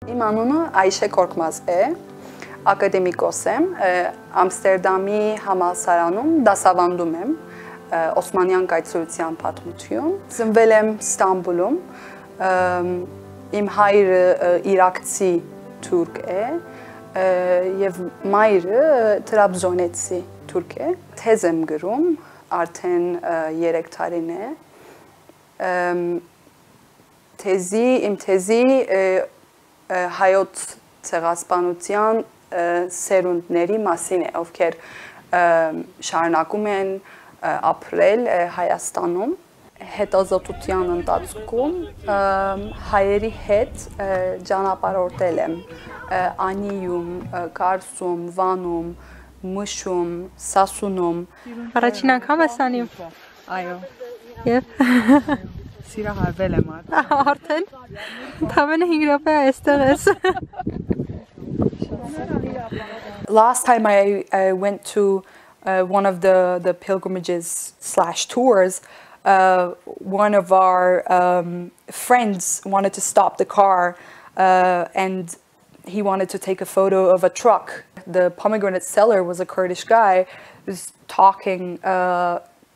Իմ անունը Aisha Korkmaz է, ակադեմիկոս եմ, Ամստերդամի համալսարանում դասավանդում եմ, Օսմանյան կայսրության պատմություն։ Ծնվել եմ Ստամբուլում, իմ հայրը իրաքցի թուրք է եւ մայրը տրաբզոնեցի թուրք է։ Թեզ եմ գրում, արդեն 3 տարին է։ Իմ թեզի հայոց ցեղասպանության սերունդների մասին է, ովքեր շարունակում են ապրել Հայաստանում։ Հետազոտության ընթացքում հայերի հետ ճանապարհորդել եմ Անիում, Կարսում, Վանում, Մշում, Սասունում։ Առաջին անգամ ես անում։ Այո։ Եվ Սիրահարվել եմ արդեն։ Ընդամենը 5 րոպե այստեղ ես։ Last time I went to one of the pilgrimages / tours, one of our friends wanted to stop the car and he wanted to take a photo of a truck. The pomegranate seller was a Kurdish guy who was talking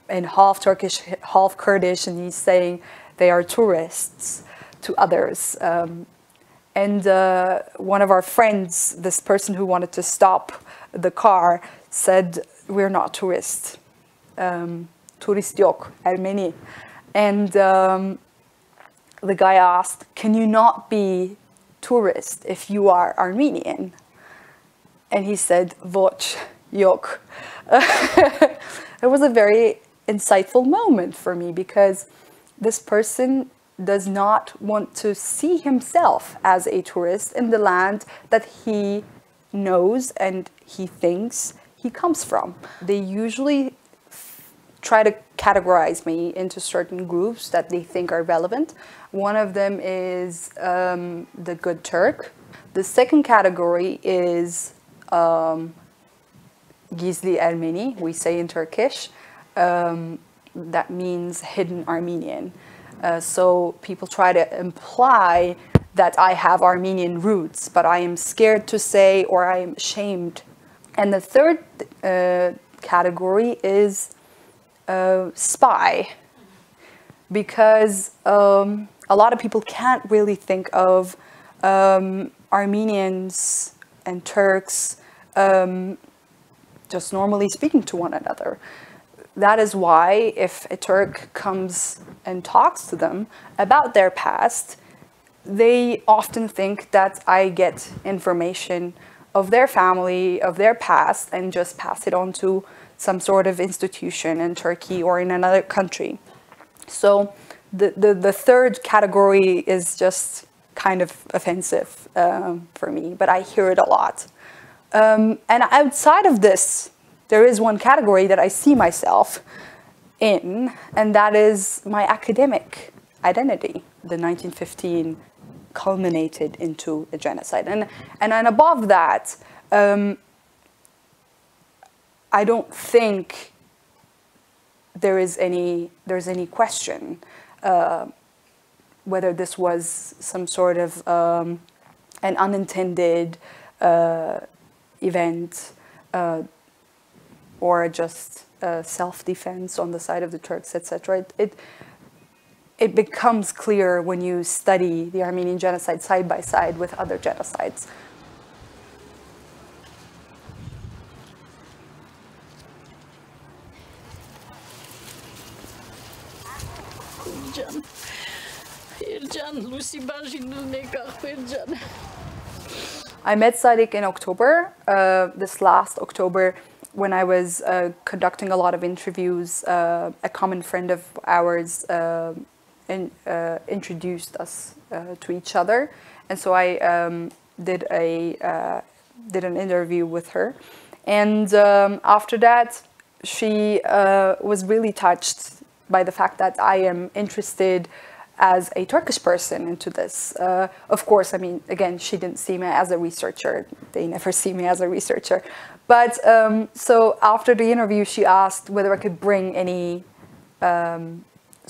in half Turkish, half Kurdish, and he's saying they are tourists to others. And one of our friends, this person who wanted to stop the car, said, "We're not tourists. Turist yok, Ermeni." And the guy asked, "Can you not be tourist if you are Armenian?" And he said, "Voç yok." It was a very insightful moment for me because this person does not want to see himself as a tourist in the land that he knows and he thinks he comes from. They usually try to categorize me into certain groups that they think are relevant. One of them is the good Turk. The second category is Gizli Ermeni, we say in Turkish. That means hidden Armenian. So people try to imply that I have Armenian roots, but I am scared to say or I am ashamed. And the third category is spy, because a lot of people can't really think of Armenians and Turks just normally speaking to one another. That is why if a Turk comes and talks to them about their past, they often think that I get information of their family, of their past, and just pass it on to some sort of institution in Turkey or in another country. So the third category is just kind of offensive for me, but I hear it a lot. And outside of this, there is one category that I see myself in, and that is my academic identity. The 1915 culminated into a genocide. And above that, I don't think there's any question whether this was some sort of an unintended event or just self-defense on the side of the Turks, etc. It becomes clear when you study the Armenian genocide side by side with other genocides. I met Sadiq in October, this last October, when I was conducting a lot of interviews. A common friend of ours introduced us to each other, and so I did an interview with her. And after that, she was really touched by the fact that I am interested as a Turkish person into this. Of course, I mean, again, she didn't see me as a researcher. They never see me as a researcher. But so after the interview, she asked whether I could bring any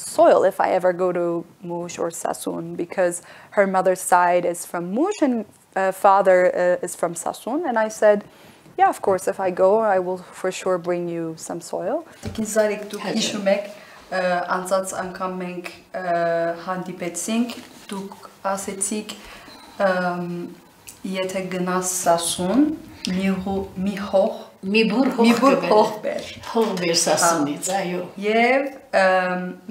soil if I ever go to Muş or Sasun, because her mother's side is from Muş and father is from Sasun. And I said, yeah, of course, if I go, I will for sure bring you some soil. Zarik duk ishumek anzats անգամ մենք հանդիպեցինք, դուք ասեցիք եթե գնաս Սասուն, մի բուռ հող բեր Սասունից, այո։ Եվ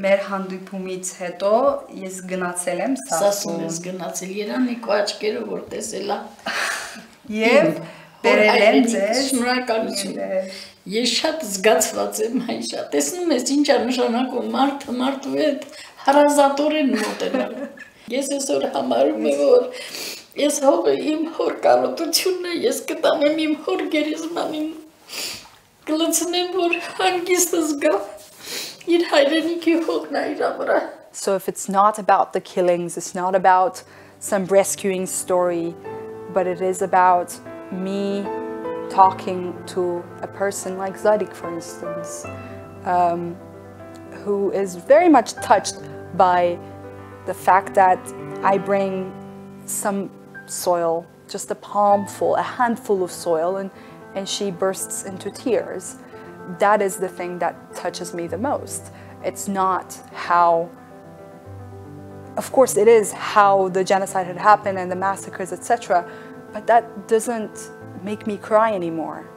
մեր հանդիպումից հետո ես գնացել եմ Սասուն ես գնացել, Երանի քո աչքերը որ տեսելա։ Եվ բերել եմ ձեզ։ Շնորհակալություն։ Ես շատ զգացված եմ, Այշա, տեսնում ես ինչ է նշանակում մարդու հետ հարազատորեն մոտենալ։ Ես այսօր համարում եմ, որ ես հողը իմ հոր կարոտությունն է, ես կտանեմ իմ հոր գերեզմանին, կլցնեմ, որ հանգիստը զգա, իր հայրենիքի հողն է իր վրա։ So if it's not about the killings, it's not about some rescuing story, but it is about me talking to a person like Zadik, for instance, who is very much touched by the fact that I bring some soil, just a palmful, a handful of soil, and she bursts into tears. That is the thing that touches me the most. It's not how, of course it is how the genocide had happened and the massacres, etc., but that doesn't make me cry anymore.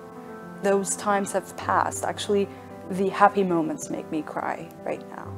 Those times have passed. Actually, the happy moments make me cry right now.